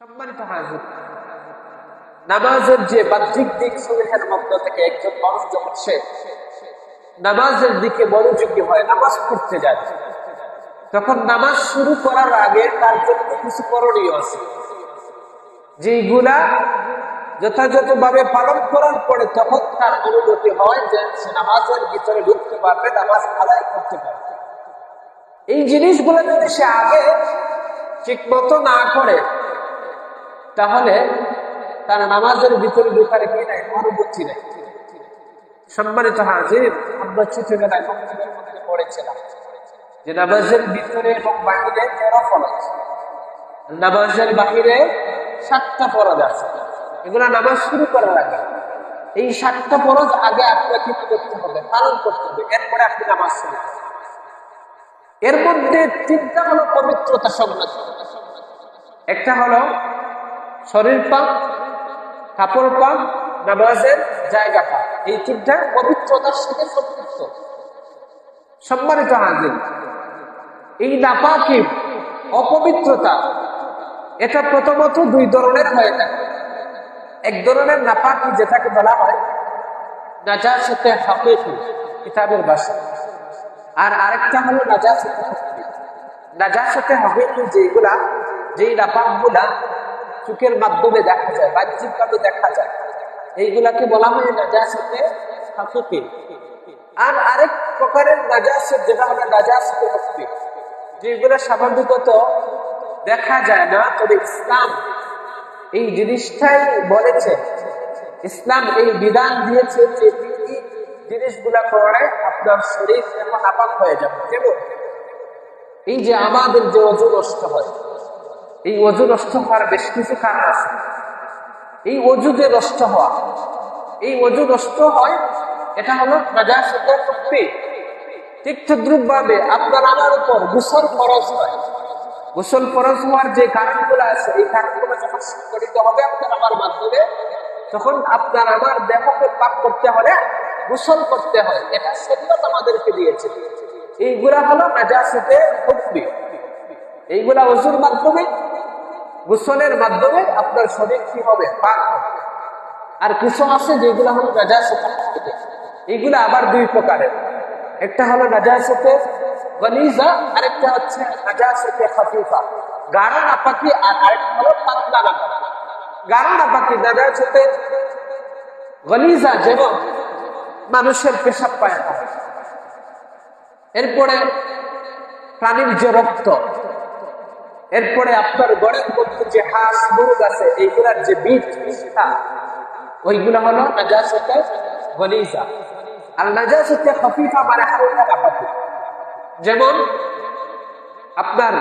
সম্মানিত হাজির, নামাজের যে বাহ্যিক দিক সমূহের মধ্য থেকে একজন মানুষ যখন সে নামাজের দিকে মনোযোগী হয়, নামাজ পড়তে যায়, তখন নামাজ শুরু করার আগে তার জন্য কিছু করণীয় আছে, যেগুলা যথাযথভাবে পালন করার পরে তখন তার অনুমতি হয় যে সে নামাজের ভিতরে ঢুকতে পারবে, নামাজ আদায় করতে পারবে। এই জিনিসগুলো যদি সে আগে ঠিক মতো না করে তাহলে তার নামাজের ভিতরে ঢোকার কি নাই, অনুমতি নেই। সম্মানিত হাজির, আমরা ছোটবেলায় মধ্যে পড়েছিলাম যে নামাজের ভিতরে এবং বাহিরে 13 ফরজ, নামাজের বাহিরে 7টা ফরজ আছে। এগুলা নামাজ শুরু করার আগে এই 7টা ফরজ আগে আপনাকে কি করতে হবে, পালন করতে হবে, এরপরে আপনি নামাজ শুরু করবেন। এর মধ্যে 3টা হলো পবিত্রতা সংক্রান্ত। একটা হলো শরীর পাক, কাপড় পাক, নামাজের জায়গা পাক। এই 3টা পবিত্রতার সাথে সম্পৃক্ত। সম্মানিত হাজির, এই নাপাকি অপবিত্রতা এটা প্রথমত 2 ধরনের হয়ে থাকে। এক ধরনের নাপাকি যেটাকে বলা হয় নাজাসাতে হাকিকি কিতাবের ভাষায়, আর আরেকটা হলো নাজাসাতে হাকিকি। নাজাসাতে হাকিকি যেগুলা, যেই নাপাকগুলা চোখের মাধ্যমে দেখা যায়, বাহ্যিকভাবে দেখা যায়, এইগুলাকে বলা হয় নাজাসাতে হাকিকি। আর আরেক প্রকারের নাজাসাত যেটা হলো নাজাসাতে হাকিকি, যেগুলো স্বাভাবিকত দেখা যায় না, তবে ইসলাম এই জিনিসটাই বলেছে, ইসলাম এই বিধান দিয়েছে যে এই জিনিসগুলা করে আপনার শরীর যেমন নাপাক হয়ে যাবে। যেমন এই যে আমাদের যে ওযু নষ্ট হয়, এই ওযু নষ্ট হওয়ার বেশ কিছু কারণ আছে। এই ওযু যে নষ্ট হওয়া, এই ওযু নষ্ট হয়, এটা হলো নাজাসাতে হাকিকি। ঠিক তদ্রুপ ভাবে আপনার আমার উপর গোসল ফরজ হয়। গোসল ফরজ হওয়ার যে কারণগুলো আছে, এই কারণগুলো যখন সংঘটিত হবে আপনার আমার মাধ্যমে, তখন আপনার আমার দেহকে পাক করতে হলে গোসল করতে হয়। এটা শরীয়ত আমাদেরকে দিয়েছে। এইগুলা হলো নাজাসাতে হাকিকি। এইগুলা ওযুর মাধ্যমে, গোসলের মাধ্যমে আপনার শরীর কি হবে, পাক হবে। আর কিছু আছে যেগুলো হলো নাজাসাতে হাকিকি। এইগুলা আবার 2 প্রকারের। একটা হলো নাজাসাতে গলিজা, আরেকটা হচ্ছে নাজাসাতে খাফিফা, গাঢ় নাপাকি, আর আরেকটা হলো পাতলা নাপাকি। গাঢ় নাপাকি নাজাসাতে গলিজা, যেমন মানুষের পেশাব পায়খানা, এরপরে প্রাণীর যে রক্ত, এরপরে আপনার গড়ের মধ্যে যে হাঁস মুরগ আছে, এইগুলার যে বীজ বিষ্ঠা, ওইগুলা হলো নাজাসাতে গলিজা। আর নাজাসাতে খাফিফা মানে হালকা নাপাকি, যেমন আপনার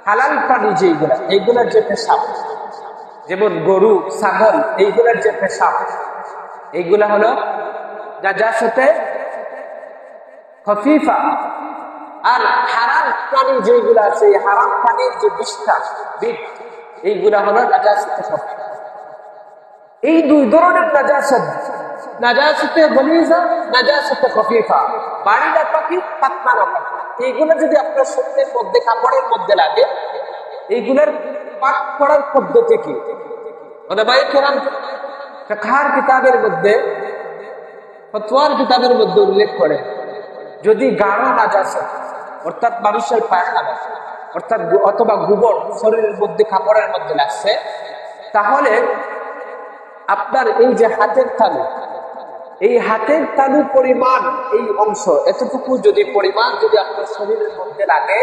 হালাল প্রাণী যেগুলা, এইগুলার যে পেশাব, যেমন গরু, ছাগল, এইগুলার যে পেশাব, এইগুলা হলো নাজাসাতে খাফিফা। আর হারাম প্রাণী যেগুলো আছে, এই হারাম প্রাণীর যে বিষ্ঠা, বীজ, এইগুলা হলো নাজাসাতে খাফিফা। এই 2 ধরনের নাজাসাত, নাজাসাতে গলিজা, নাজাসাতে খাফিফা, বাড়ি নাপাকি, পাতলা নাপাকি, এইগুলো যদি আপনার শরীরের মধ্যে, কাপড়ের মধ্যে লাগে, এইগুলোর পাক করার পদ্ধতি কি? উলামায়ে কেরাম ফিকহের কিতাবের মধ্যে, ফতোয়ার কিতাবের মধ্যে উল্লেখ করে, যদি গাঢ় নাজাসাত অর্থাৎ মানুষের পায়খানা অর্থাৎ অথবা গোবর শরীরের মধ্যে, কাপড়ের মধ্যে লাগছে, তাহলে আপনার এই যে হাতের তালু, এই হাতের তালু পরিমাণ, এই অংশ এতটুকু যদি পরিমাণ যদি আপনার শরীরের মধ্যে লাগে,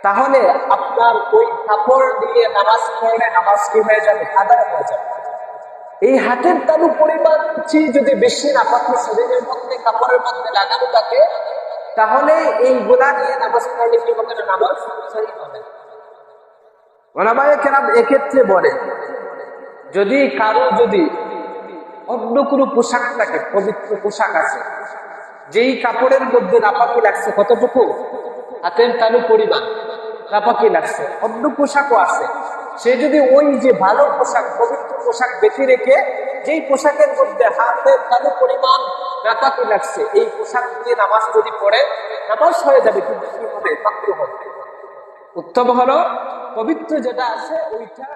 তাহলে আপনার ওই কাপড় দিয়ে নামাজ পড়লে নামাজ কি হয়ে যাবে, আদায় হয়ে যাবে। এই হাতের তালু পরিমাণ যদি বেশি নাপাকি শরীরের মধ্যে, কাপড়ের মধ্যে লাগানো থাকে, তাহলে এইগুলা নিয়ে নামাজ পড়লে কি হবে না, নামাজ সহিহ হবে। উলামায়ে কেরাম এক্ষেত্রে বলে, যদি কারো যদি অন্য কোনো পোশাক থাকে, পবিত্র পোশাক আছে, যেই কাপড়ের মধ্যে নাপাকি লাগছে কতটুকু, হাতের তালু পরিমাণ নাপাকি লাগছে, অন্য পোশাকও আছে, সে যদি ওই যে ভালো পোশাক, পবিত্র পোশাক বেছে রেখে, যেই পোশাকের মধ্যে হাতের তালু পরিমাণ নাপাকি লাগছে, এই পোশাক দিয়ে নামাজ যদি পড়ে, নামাজ হয়ে যাবে, কিন্তু কি হবে, মাকরুহ হবে। উত্তম হলো পবিত্র যেটা আছে ওইটা